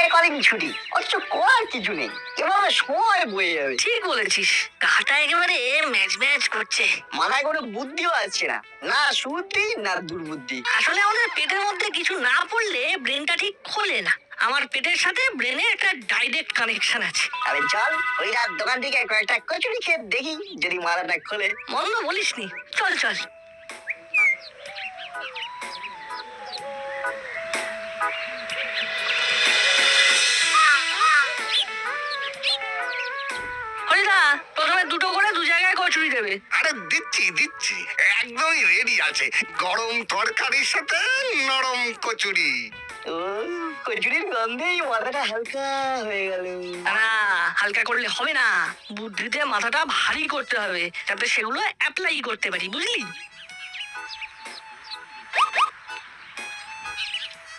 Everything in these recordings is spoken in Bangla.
স্কুলে কদিন ছুটি, অথচ করার কিছু নেই, এভাবে সময় বয়ে যাবে। ঠিক বলেছিস, গাটা একেবারে ম্যাচ ম্যাচ করছে। মাথায় কোনো বুদ্ধিও আসছে না, না সুবুদ্ধি না দুর্বুদ্ধি। আসলে আমাদের পেটের মধ্যে কিছু না পড়লে ব্রেনটা ঠিক খোলে না। আমার পেটের সাথে ব্রেনের একটা ডাইরেক্ট কানেকশন আছে। আরে চল ওই রাত দোকান থেকে কয়েকটা কচুরি খেয়ে দেখি যদি মাথাটা খোলে। মন্দ বলিসনি, চল চল। হরিদা, প্রথমে দুটো করে দু জায়গায় কচুরি দেবে। আরে দিচ্ছি দিচ্ছি, একদমই রেডি আছে। গরম তরকারির সাথে নরম কচুরি। ও, কচুরির গন্ধেই মাথাটা হালকা হয়ে গেল। না, হালকা করলে হবে না, বুদ্ধিতে মাথাটা ভারী করতে হবে যাতে সেগুলো অ্যাপ্লাই করতে পারি, বুঝলি?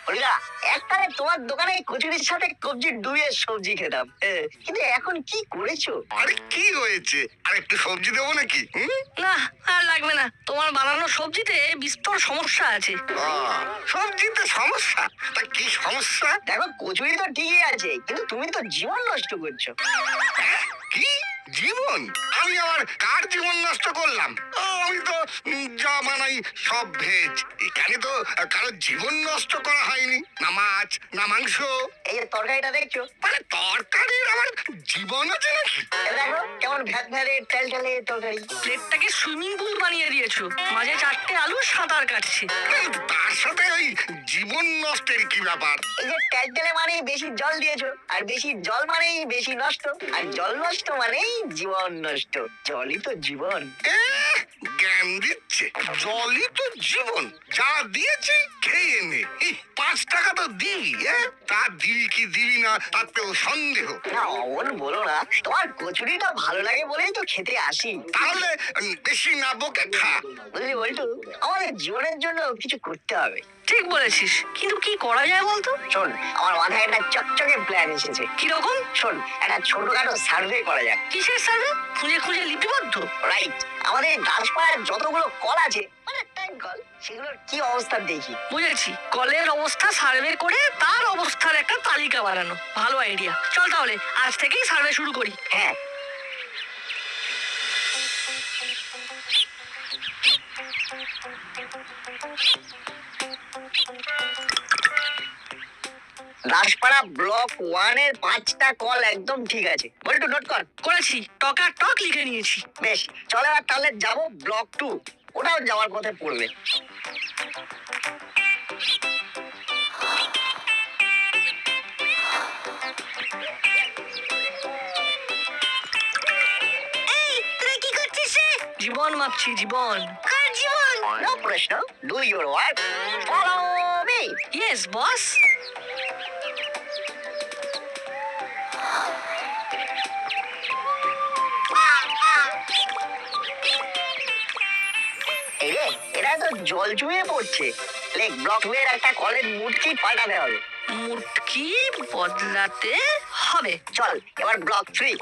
হরিদা, একবারে তোমার দোকানে কচুরির সাথে কবজি ডুবিয়ে সবজি খেতাম, কিন্তু এখন কি করেছো? আরে কি হয়েছে, আর একটু সবজি দেবো নাকি? না, আর লাগবে না। তোমার বানানো সবজিতে বিস্তর সমস্যা আছে। সবজিতে সমস্যা? তা কি সমস্যা? দেখো, কচুরি তো ঠিকই আছে, কিন্তু তুমি তো জীবন নষ্ট করছো। কি জীবন? আমি আমার কার জীবন নষ্ট করলাম? আমি তো যা বানাই সব ভেজ। এখানে তো কারো জীবন নষ্ট করা হয়নি, না মাছ না মাংস। এই যে তরকারিটা দেখছো, মানে তরকারির আমার জীবন আছে নাকি? দেখো কেমন ভ্যাট ভ্যাটে টেল টেলে তরকারি। প্লেটটাকে সুইমিং পুল বানিয়ে দিয়েছো, মাঝে 4টে আলু সাঁতার কাটছে। তার সাথে ওই জীবন নষ্টের কি ব্যাপার? এই যে টেল টেলে মানেই বেশি জল দিয়েছো, আর বেশি জল মানেই বেশি নষ্ট, আর জল নষ্ট মানেই জীবন নষ্ট। জলই তো জীবন। জ্ঞান দিচ্ছে, জলই তো জীবন। যা দিয়েছি খেয়ে নে। 5 টাকা তো দিবি, তা দিবি কি দিবি না তাতেও সন্দেহ। না অমন বলো না, তোমার কচুরিটা ভালো লাগে বলেই তো খেতে আসি। তাহলে বেশি না বকে খা। বুঝলি বল্টু, আমাদের জীবনের জন্য কিছু করতে হবে। ঠিক বলেছিস, কিন্তু কি করা যায় বলতো? শোন, আমার মাথায় একটা চকচকে প্ল্যান এসেছে। কিরকম? শোন, একটা ছোটখাটো সার্ভে করা যাক। কিসের সার্ভে? খুঁজে খুঁজে লিপিবদ্ধ? রাইট, আমাদের দাসপাড়ার যতগুলো কল আছে, মানে ট্যাঙ্ক কল, সেগুলোর কি অবস্থা দেখি। বুঝেছি, কলের অবস্থা সার্ভে করে তার অবস্থার একটা তালিকা বানানো। ভালো আইডিয়া। চল তাহলে আজ থেকেই সার্ভে শুরু করি। হ্যাঁ, দাসপাড়া ব্লক 1 এর 5টা কল একদম ঠিক আছে। বল্টু নোট কর। করেছি, টকা টক লিখে নিয়েছি। বেশ, চলে এবার তাহলে যাবো ব্লক 2, ওটাও যাওয়ার পথে পড়বে। জীবন মাপছি, জীবন। কার জীবন? নো প্রশ্ন, do your work, follow me. Yes boss. এই রে, এটা তো জল চুয়ে পড়ছে। লেখ, ব্লক 2 এর একটা কলের মুটকি পাল্টাতে হবে। মুটকি বদলাতে হবে। চল এবার ব্লক 3।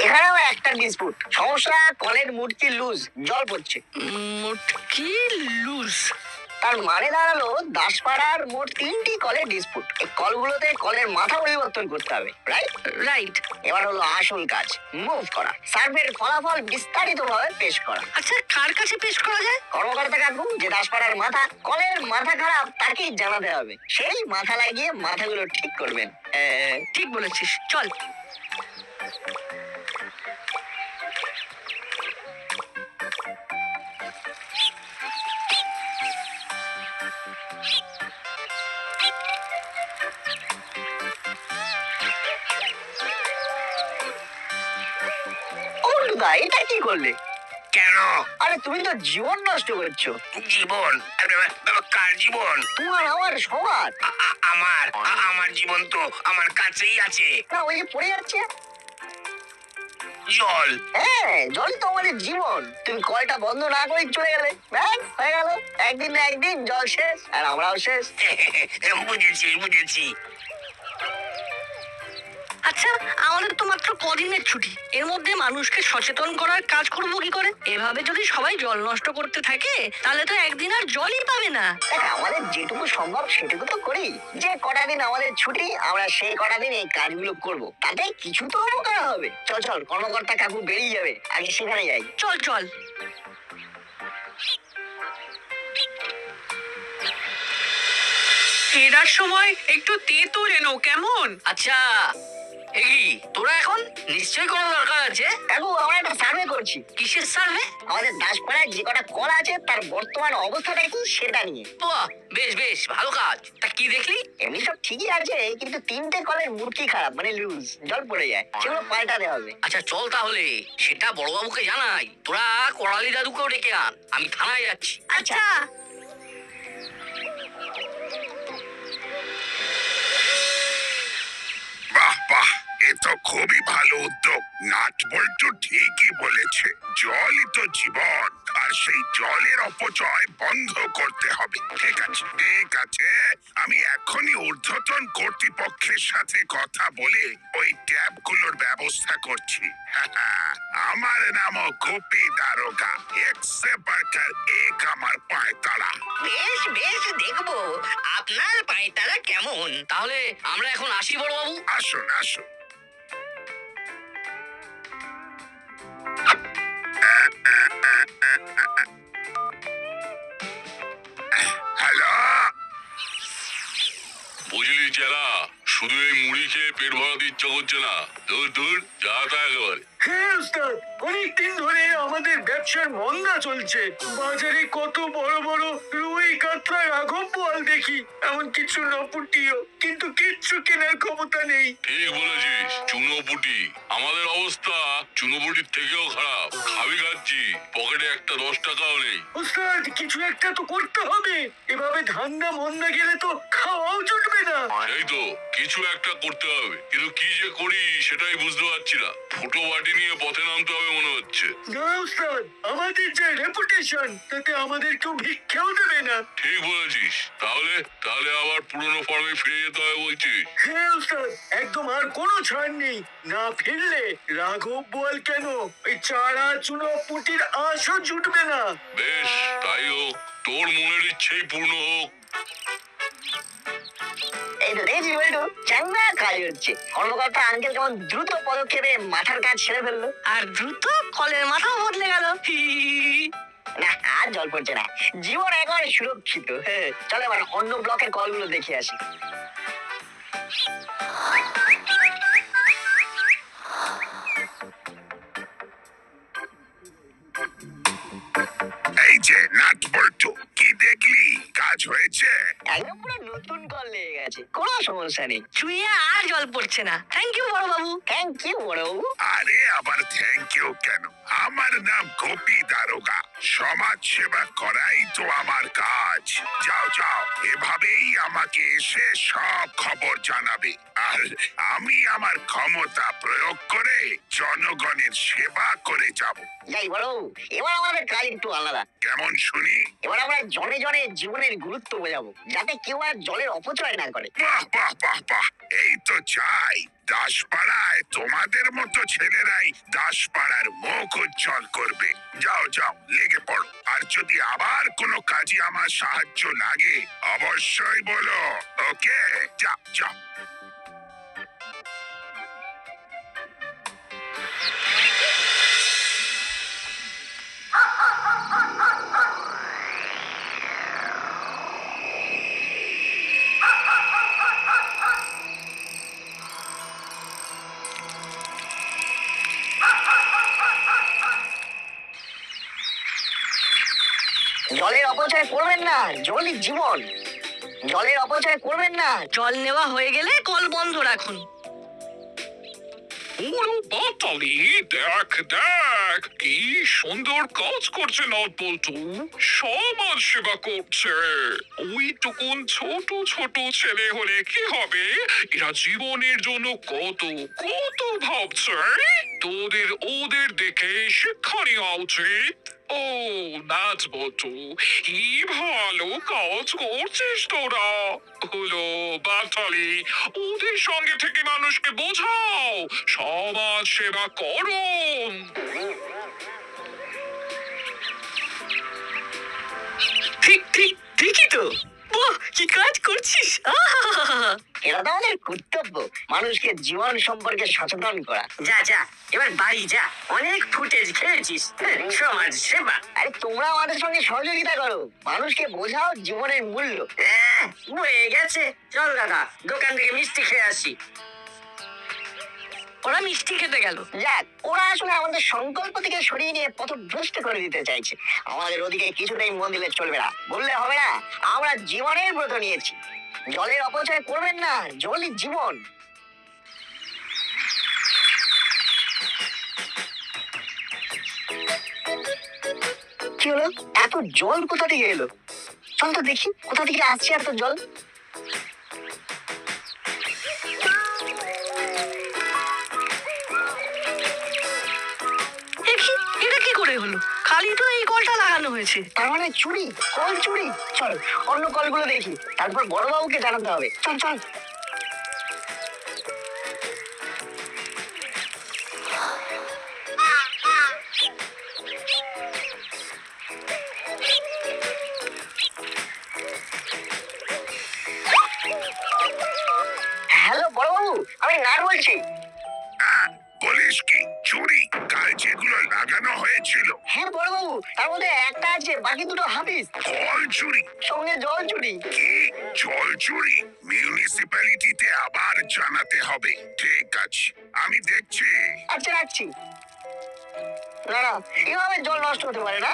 এখানেও একটা ডিসপুট, সমস্যা কলের মুটকি লুজ, জল পড়ছে। মুটকি লুজ? তার মানে দাঁড়ালো দাসপাড়ার মোট 3টি কলের ডিসপুট। এই কলগুলোতে কলের মাথা পরিবর্তন করতে হবে, রাইট? রাইট। এবার হলো আসল কাজ, মুভ করা, সার্ভের ফলাফল বিস্তারিতভাবে পেশ করা। আচ্ছা, কার কাছে পেশ করা যায়? কর্মকর্তা কাকু, যে দাসপাড়ার মাথা, কলের মাথা খারাপ তাকেই জানাতে হবে। সেই মাথা লাগিয়ে মাথাগুলো ঠিক করবেন। ঠিক বলেছিস, চল। এটা কি করলে? কেন? আরে তুমি তো জীবন নষ্ট করছো। জীবন? কার জীবন? তোমার, আমার, সবার। আমার জীবন তো আমার কাছেই আছে। না, ওই যে পড়ে যাচ্ছে। জল। হ্যাঁ, জলই তো আমাদের জীবন। তুমি কলটা বন্ধ না করে চলে গেলে, ব্যাস হয়ে গেল। একদিন না একদিন জল শেষ, আর আমরাও শেষ। বুঝেছি বুঝেছি। আচ্ছা, আমাদের তো মাত্র কদিনের ছুটি, এর মধ্যে মানুষকে সচেতন করার কাজ করব কি করে? এভাবে যদি সবাই জল নষ্ট করতে থাকে তাহলে তো একদিন আর জলই পাবে না। দেখ, আমাদের যেটুকু সম্ভব সেটুকু তো করি। যে কটা দিন আমাদের ছুটি, আমরা সেই কটা দিন এই কাজগুলো করব, তাতে কিছু তো উপকার হবে। চল চল, কর্মকর্তা কাকু বেরিয়ে যাবে, আগে সেখানে যাই। চল চল। ফেরার সময় একটু তেতো এনো কেমন? আচ্ছা, কি তোরা এখন নিশ্চয়ই কোনো দরকার আছে। কাকু, আমরা একটা সার্ভে করছি। কিসের সার্ভে? আমাদের দাসপাড়ায় যে কটা কল আছে তার বর্তমান অবস্থাটা কি সেটা নিয়ে। বাহ, বেশ বেশ ভালো কাজ। তা কি দেখলি? এমনি সব ঠিকই আছে, কিন্তু 3টে কলের মুরকি খারাপ, মানে লুজ, জল পড়ে যায়, সেগুলো পাল্টাতে হবে। আচ্ছা চল তাহলে, সেটা বড়বাবুকে জানাই। তোরা করালি দাদুকেও ডেকে আন, আমি থানায় যাচ্ছি। আচ্ছা। বাহ বাহ, এ তো খুবই ভালো উদ্যোগ। নাট বল্টু ঠিকই বলেছে, জলই তো জীবন, আর সেই জলের অপচয় বন্ধ করতে হবে। ঠিক আছে ঠিক আছে, আমি এখনই ঊর্ধ্বতন কর্তৃপক্ষের সাথে কথা বলে ওই ট্যাপগুলোর ব্যবস্থা করছি। আমার নামও গোপী দারোগা, এক সে বাড়কর এক আমার পায়তারা। বেশ বেশ, দেখবো আপনার পায়তারা কেমন। তাহলে আমরা এখন আসি বড়বাবু। আসুন আসুন। হ্যালো, বুঝলি চেলা, শুধু এই মুড়ি খেয়ে পেট ভরাতে ইচ্ছা করছে না। দূর দূর যা তা একেবারে। হ্যাঁ ওস্তাদ, অনেকদিন ধরে আমাদের ব্যবসার মন্দা চলছে। বাজারে কত বড় বড় রুই কাতলা রাঘব বোয়াল দেখি, এমন কিছু নপুটিও, কিন্তু কিচ্ছু কেনার ক্ষমতা নেই। ঠিক বলেছিস, চুনোপুটি। আমাদের অবস্থা চুনোপুটির থেকেও খারাপ। খাবি খাচ্ছি, পকেটে একটা 10 টাকাও নেই। ওস্তাদ, কিছু একটা তো করতে হবে। এভাবে ধান্দা মন্দা গেলে তো খাওয়াও জুটবে না। সেই তো, কিছু একটা করতে হবে, কিন্তু কি যে করি সেটাই বুঝতে পারছি না। ফুটো বাটি নিয়ে পথে নামতে হবে মনে হচ্ছে। না ওস্তাদ, আমাদের যে রেপুটেশন, তাতে আমাদের কেউ ভিক্ষাও দেবে না। ঠিক বলেছিস। তাহলে তাহলে আবার পুরনো ফর্মে ফিরে যেতে হবে বলছিস? হ্যাঁ ওস্তাদ, একদম আর কোনো ছাড় নেই। না ফিরলে রাঘব বোয়াল কেন, ওই চারা চুনো পুটির আশও জুটবে না। বেশ, তাই হোক, তোর মনের ইচ্ছেই পূর্ণ হোক। এই তো দেখছি বল্টু, চাঙ্গা কাজ হচ্ছে। কর্মকর্তা আঙ্কেল কেমন দ্রুত পদক্ষেপে মাথার কাজ ছেড়ে ফেললো। আর দ্রুত কলের মাথা বদলে গেল। না, আর জল পড়ছে না, জীবন একেবারে সুরক্ষিত। চলো এবার অন্য ব্লকের কলগুলো দেখে আসি। এই যে নাট বল্টু, কি দেখলি? কাজ হয়েছে? একদম পুরো নতুন কল লেগে গেছে, কোনো সমস্যা নেই। চুইয়ে আর জল পড়ছে না। থ্যাংক ইউ বড় বাবু। থ্যাংক ইউ বড়বাবু। আরে আবার থ্যাংক ইউ কেন? আমার নাম গোপী দারোগা, সমাজ সেবা করাই তো আমার কাজ। যাও যাও, এভাবেই আমাকে এসে সব খবর জানাবে, আর আমি আমার ক্ষমতা প্রয়োগ করে জনগণের সেবা করে যাব। যাই বড়বাবু, এবার আমাদের কাজ একটু আলাদা। কেমন শুনি? এবার আমরা জনে জনে জীবনের গুরুত্ব বোঝাবো, যাতে কেউ আর জলের অপচয় না করে। বাহ বাহ বাহ বাহ, এই তো চাই। দাসপাড়ায় তোমাদের মতো ছেলেরাই দাসপাড়ার মুখ উজ্জ্বল করবে। যাও যাও, লেগে পড়ো। আর যদি আবার কোনো কাজে আমার সাহায্য লাগে অবশ্যই বলো। ওকে, যাও যাও। জলের অপচয় করবেন না, জলই জীবন। জলের অপচয় করবেন না। জল নেওয়া হয়ে গেলে কল বন্ধ রাখুন। ওরে বাটালি, দেখ দেখ কি সুন্দর কাজ করছে নটবল্টু, সমাজ সেবা করছে। ওইটুকুন ছোট ছোট ছেলে হলে কি হবে, এরা জীবনের জন্য কত কত ভাবছে। তোদের ওদের দেখে শিক্ষা নেওয়া উচিত। ও নাচ বটু, কি ভালো কাজ করছিস তোরা। হলো বাটালি, ওদের সঙ্গে থেকে মানুষকে বোঝাও সমাজ সেবা করো। ঠিক ঠিক ঠিকই তো। বাহ, কি কাজ করছিস! আহা! এটা তো আমাদের কর্তব্য, মানুষকে জীবন সম্পর্কে সচেতন করা। যা যা, এবার বাড়ি যা, অনেক ফুটেজ খেয়েছিস। সমাজ সেবা আরে তোমরা আমাদের সঙ্গে সহযোগিতা করো, মানুষকে বোঝাও জীবনের মূল্য। হয়ে গেছে। চল দাদা, দোকান থেকে মিষ্টি খেয়ে আসি। ওরা মিষ্টি খেতে গেল। যাক, ওরা আসলে আমাদের সংকল্প থেকে সরিয়ে নিয়ে পথভ্রষ্ট করে দিতে চাইছে। আমাদের ওদিকে কিছুতেই মন দিলে চলবে না, বললে হবে না। আমরা জীবনের ব্রত নিয়েছি, জলের অপচয় করবেন না, জলই জীবন। কি হলো, এত জল কোথা থেকে এলো? চল তো দেখি কোথা থেকে আসছে এত জল। দেখি এটা কি করে হলো? খালি তো এই কলটা লাগানো হয়েছে। তার মানে চুরি, কল চুরি। চল অন্য কলগুলো দেখি, তারপর বড়বাবুকে জানাতে হবে। চল চল। হ্যালো বড়বাবু, আমি নাট বলছি। বলিস কি, চুরি? কাল যেগুলো লাগানো হয়েছিল হ্যাঁ বড়বাবু, তার মধ্যে একটা আছে, বাকি দুটো হাফিস। কল চুরি? সঙ্গে জল চুরি। কি জল চুরি? মিউনিসিপ্যালিটিতে আবার জানাতে হবে। ঠিক আছে, আমি দেখছি। আচ্ছা রাখছি। না না, এভাবে জল নষ্ট হতে পারে না।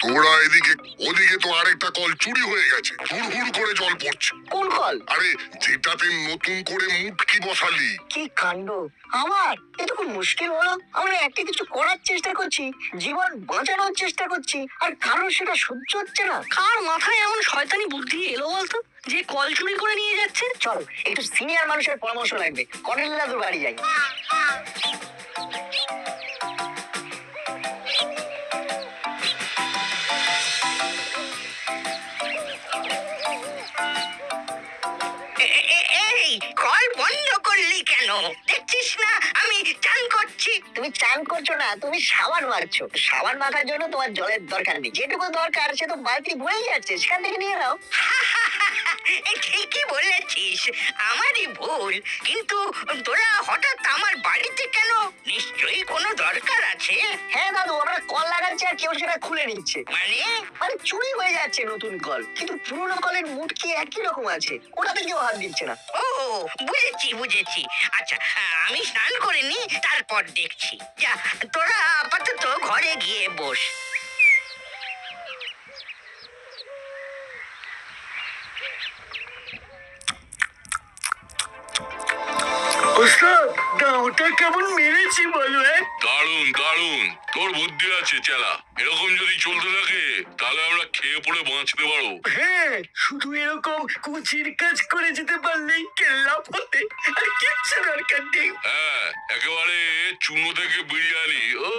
তোরা এদিকে, ওদিকে তো আরেকটা কল চুরি হয়ে গেছে, হুড় করে জল পড়ছে। কোন কল? আরে যেটাতে নতুন করে মুটকি বসালি। কি কাণ্ড! আমার এ তো খুব মুশকিল হলো। আমরা একটা কিছু করার চেষ্টা করছি, জীবন বাঁচানোর চেষ্টা করছি, আর কারোর সেটা সহ্য হচ্ছে না। কার মাথায় এমন শয়তানি বুদ্ধি এলো বলতো, যে কল চুরি করে নিয়ে যাচ্ছে? চল একটু সিনিয়র মানুষের পরামর্শ লাগবে, কর্নেল দাদুর বাড়ি যাই। এই কল বন্ধ করলি কেন? দেখছিস না আমি চান করছি। তুমি চান করছো না, তুমি সাবান মারছো। সাবান মাখার জন্য তোমার জলের দরকার নেই, যেটুকু দরকার সে তো বালতি ভরেই যাচ্ছে, সেখান থেকে নিয়ে নাও। ঠিকই বলেছিস, আমারই ভুল। কিন্তু তোরা হঠাৎ আমার বাড়িতে কেন? নিশ্চয়ই কোনো দরকার আছে। হ্যাঁ দাদু, আমরা কল লাগাচ্ছি আর কেউ সেটা খুলে নিচ্ছে। মানে চুরি হয়ে যাচ্ছে নতুন কল, কিন্তু পুরোনো কলের মুটকি একই রকম আছে, ওটাতে কেউ হাত দিচ্ছে না। ও বুঝেছি। আচ্ছা, আমি স্নান করে নি, তারপর দেখছি। যা, তোরা আপাতত ঘরে গিয়ে বস। ওস্তাদ, দাওটা কেমন মেরেছি বলো? দারুণ দারুণ, তোর বুদ্ধি আছে চেলা। এরকম যদি চলতে থাকে তাহলে আমরা খেয়ে পড়ে বাঁচতে পারবো। হ্যাঁ, শুধু এরকম কুচির কাজ করে যেতে পারলেই কেল্লা ফতে, আর কিচ্ছু দরকার নেই। হ্যাঁ, একেবারে চুনো থেকে বিরিয়ানি। ও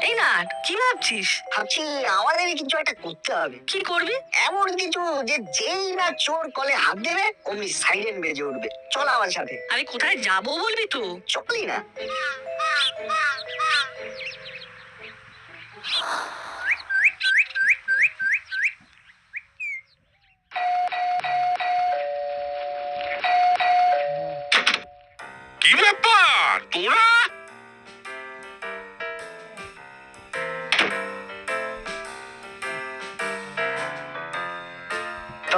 এই না, কি ভাবছিস? ভাবছি আমাদের কিছু একটা করতে হবে। কি করবি? এমন কিছু যে যেই না চোর কলে হাত দেবে অমনি সাইরেন বেজে উঠবে। চল আমার সাথে। আরে কোথায় যাবো বলবি তো? চলি না। কি ব্যাপার তোরা?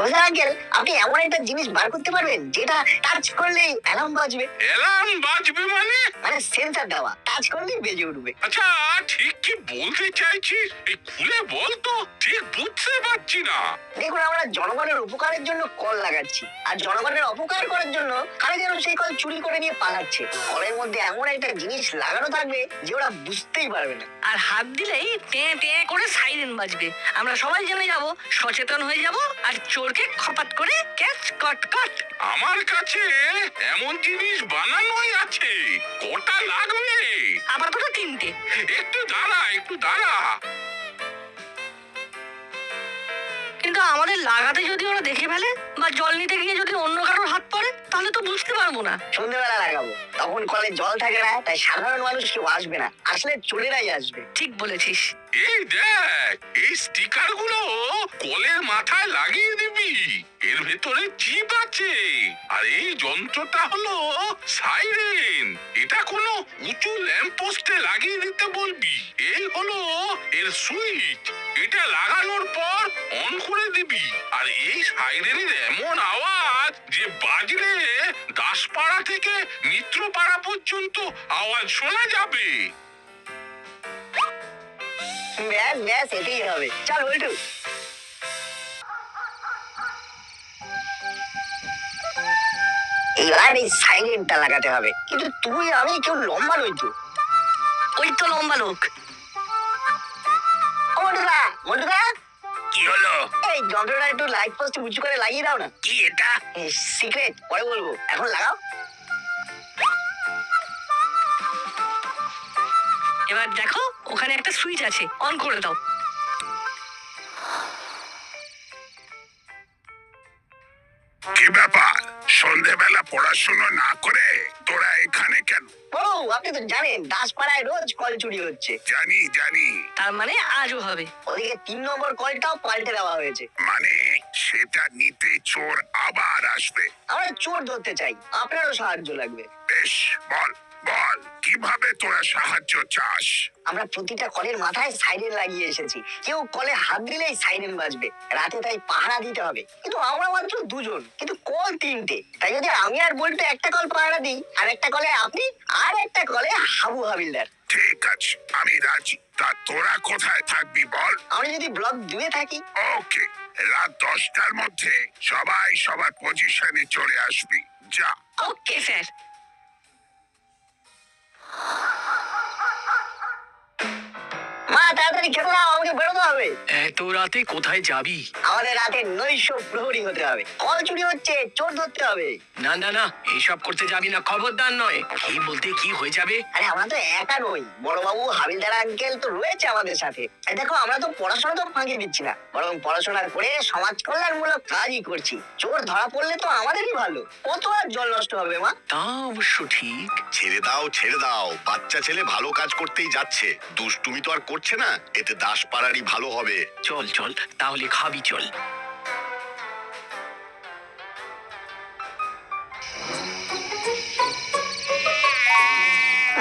প্রফেসর আঙ্কেল, আপনি এমন একটা জিনিস বার করতে পারবেন যেটা টাচ করলেই অ্যালার্ম বাজবে? অ্যালার্ম বাজবে মানে? মানে সেন্সার দেওয়া, টাচ করলেই বেজে উঠবে। আচ্ছা, ঠিক কি বলতে চাইছিস? এই খুলে বল তো, ঠিক বুঝতে পারছি না। দেখুন, আমরা জনগণের উপকারের জন্য কল লাগাচ্ছি, আর জনগণের অপকার করার জন্য কারা যেন সেই কল চুরি করে নিয়ে পালাচ্ছে। কলের মধ্যে এমন একটা জিনিস লাগানো থাকবে যে ওরা বুঝতেই পারবে না। আর হাত দিলেই টে টে করে সাইরেন বাজবে। আমরা সবাই জেনে যাব, সচেতন হয়ে যাব, আর চোরকে খপাত করে ক্যাচ কট কট। আমার কাছে এমন জিনিস বানানোই আছে। কটা লাগবে? আপাতত 3টে। একটু দাঁড়া, একটু দাঁড়া। কিন্তু আমাদের লাগাতে যদি ওরা দেখে ফেলে, বা জল নিতে গিয়ে যদি অন্য কারোর হাত পড়ে, তাহলে তো বুঝতে পারবো না। সন্ধ্যেবেলা লাগাবো, তখন কলে জল থাকে না, তাই সাধারণ মানুষ কেউ আসবে না, আসলে চোরেরাই আসবে। ঠিক বলেছিস। এই দেখ, এই স্টিকার গুলো কলের মাথায় লাগিয়ে দিবি। এর ভেতরে চিপ আছে, আর এই যন্ত্রটা হলো সাইরেন। এটা কোনো উঁচু ল্যাম্প পোস্টে লাগিয়ে দিতে বলবি। এই হলো এর সুইচ, এটা লাগানোর পর অন করে দিবি। আর এই সাইরেনের এমন আওয়াজ যে বাজলে দাসপাড়া থেকে মিত্রপাড়া পর্যন্ত আওয়াজ শোনা যাবে। ব্যাস ব্যাস, এটাই হবে। চল বল্টু। এবার এই সাইলেন্টটা লাগাতে হবে, কিন্তু তুই আমি কেউ লম্বা নই তো। ওই তো লম্বা লোক। ও মন্টুদা, মন্টুদা, কি হলো? এই যন্ত্রটা একটু লাইট পোস্টে উঁচু করে লাগিয়ে দাও না। কি এটা? সিক্রেট, পরে বলবো, এখন লাগাও। এবার দেখো, ওখানে একটা সুইচ আছে, অন করে দাও। কি ব্যাপার, সন্ধেবেলা পড়াশোনা না করে তোরা এখানে কেন? ও, আপনি তো জানেন দাসপাড়ায় রোজ কল চুরি হচ্ছে। জানি জানি, তার মানে আজও হবে। ওদিকে 3 নম্বর কলটাও পাল্টে দেওয়া হয়েছে। মানে সেটা নিতে চোর আবার আসবে। আমরা চোর ধরতে চাই, আপনারও সাহায্য লাগবে। বেশ, বল বল, কিভাবে তোরা সাহায্য চাস? আমরা প্রতিটা কলের মাথায় সাইরেন লাগিয়ে এসেছি, কেউ কলে হাত দিলেই সাইরেন বাজবে। রাতে তাই পাহারা দিতে হবে, কিন্তু আমরা মাত্র 2 জন, কিন্তু কল 3টে। তাই যদি আমি আর বলতে একটা কল পাহারা দিই, আর একটা কলে আপনি, আর একটা কলে হাবু হাবিলদার। ঠিক আছে, আমি রাজি। তা তোরা কোথায় থাকবি বল? আমরা যদি ব্লক 2-এ থাকি। ওকে, রাত 10টার মধ্যে সবাই সবার পজিশনে চলে আসবি। যা। Okay sir. মা, তাড়াতাড়ি খেতে দাও, আমাকে বেরোতে হবে। এত রাতে কোথায় যাবি? আমাদের রাতে নৈশ প্রহরী হতে হবে। কল চুরি হচ্ছে, চোর ধরতে হবে। না না না, এইসব করতে যাবি না, খবরদার নয়। কি বলতে কি হয়ে যাবে? আরে আমরা তো একা নই, বড়বাবু হাবিলদার আঙ্কেল তো রয়েছে আমাদের সাথে। এই দেখো, আমরা তো পড়াশোনা তো ফাঁকি দিচ্ছি না, বরং পড়াশোনা করে সমাজ কল্যাণমূলক কাজই করছি। চোর ধরা পড়লে তো আমাদেরই ভালো, কত আর জল নষ্ট হবে মা। তা অবশ্য ঠিক। ছেড়ে দাও ছেড়ে দাও, বাচ্চা ছেলে ভালো কাজ করতেই যাচ্ছে, দুষ্টুমি তো আর করছে না। এতে দাসপাড়ারই ভালো হবে। চল চল, তাহলে খাবি চল।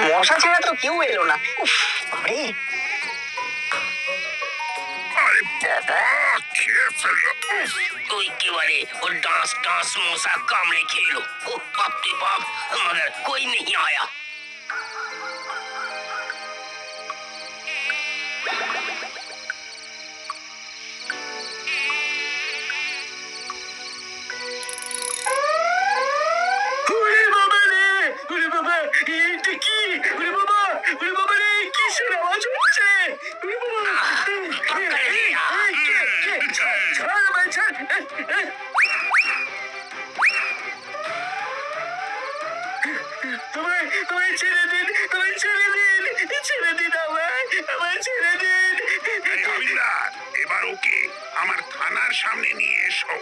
মশা ছাড়া তো কেউ এলো না। উফ, আরে আরে বাবা, খেয়ে ফেললো। ওই কেবারে वो डांस डांस मौसा कामड़े खेलो। ओ बाप रे बाप, मगर कोई नहीं आया। ওরে বাবা রে, ওরে বাবা, এইটা কি? ওরে বাবা, ওরে বাবা রে, কিসের আওয়াজ হচ্ছে? ওরে বাবা, ছাড় আমায়, ছাড়। তোমায় ছেড়ে দিন, তোমায় ছেড়ে দিন, ছেড়ে দিন আমায়, আমায় ছেড়ে দিন। এই হাবিলদার, এবার ওকে আমার থানার সামনে নিয়ে এসো।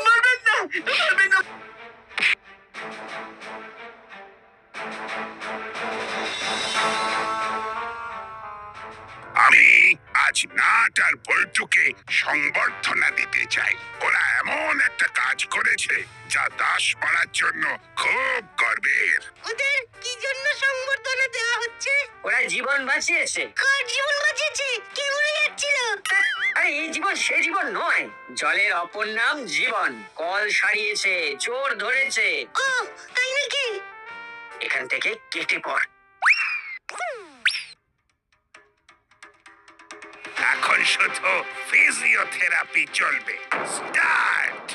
মারবেন না, মারবেন না। আমি আমি আজ নাট আর বল্টুকে সংবর্ধনা দিতে চাই। ওরা এমন একটা কাজ করেছে যা দাস পাড়ার জন্য খুব গর্বের। ওদের কি জন্য সংবর্ধনা দেওয়া হচ্ছে? ওরা জীবন বাঁচিয়েছে। কার জীবন বাঁচিয়েছে? কে মরে যাচ্ছিল? আরে এই জীবন সে জীবন নয়, জলের অপর নাম জীবন। কল সারিয়েছে, চোর ধরেছে। ও তাই নাকি? এখান থেকে কেটে পড়। এখন শুধু ফিজিওথেরাপি চলবে। স্টার্ট।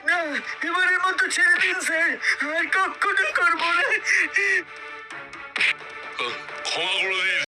না, এবারের মতো ছেড়ে দিন স্যার, আর কখনো করবো না।